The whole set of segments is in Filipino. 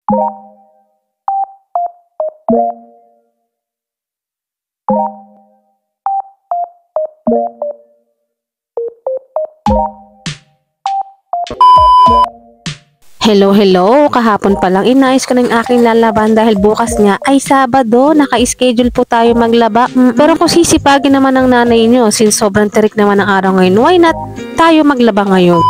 Hello, hello. Kahapon pa lang inayos ko na yung aking lalaban dahil bukas nga ay Sabado. Naka-schedule po tayo maglaba. Pero kung sisipagin naman ng nanay nyo, since sobrang tirik naman ang araw ngayon, why not tayo maglaba ngayon?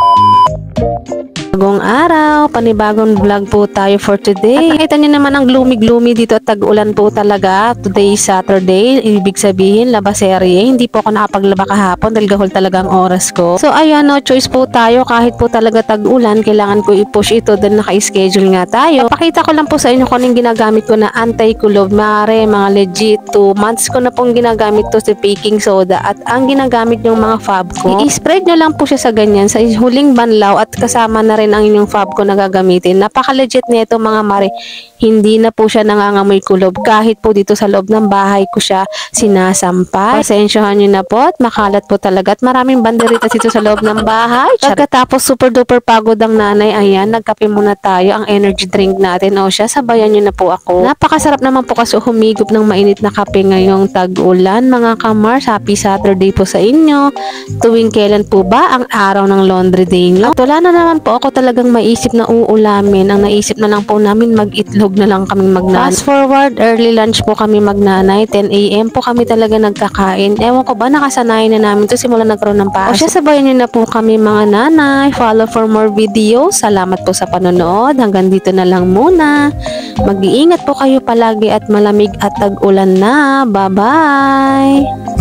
Bagong araw, panibagong vlog po tayo for today. At nakita nyo naman ang gloomy dito at tag-ulan po talaga. Today is Saturday, ibig sabihin labaserye. Hindi po ako nakapaglaba kahapon dahil gahol talaga ang oras ko. So ayan, no choice po tayo. Kahit po talaga tag-ulan, kailangan ko i-push ito dahil naka-schedule nga tayo. Pakita ko lang po sa inyo kung anong ginagamit ko na anti-kulob. Mga legit 2 months ko na pong ginagamit to sa baking soda at ang ginagamit yung mga fab ko. I-spread nyo lang po siya sa ganyan sa huling banlaw at kasama na rin ang inyong fab ko na gagamitin. Napaka-legit nito mga mare. Hindi na po siya nangangamoy kulob. Kahit po dito sa loob ng bahay ko siya sinasampay. Pasensyahan nyo na po at makalat po talaga at maraming banderitas dito sa loob ng bahay. Pagkatapos super duper pagod ang nanay, ayan, nagkape muna tayo. Ang energy drink natin. O siya, sabayan nyo na po ako. Napakasarap naman po kasi humigop ng mainit na kape ngayong tag-ulan. Mga kamars, happy Saturday po sa inyo. Tuwing kailan po ba ang araw ng laundry day nyo? At wala na naman po ako talagang maisip na uulamin. Ang naisip na lang po namin mag-itlog na lang kaming magnanay. Fast forward, early lunch po kami magnanay. 10 AM po kami talaga nagkakain. Ewan ko ba, nakasanayan na namin to simula nagkaroon ng pasok. O siya, sabayan nyo na po kami mga nanay. Follow for more videos. Salamat po sa panonood. Hanggang dito na lang muna. Mag-iingat po kayo palagi at malamig at tag-ulan na. Bye-bye!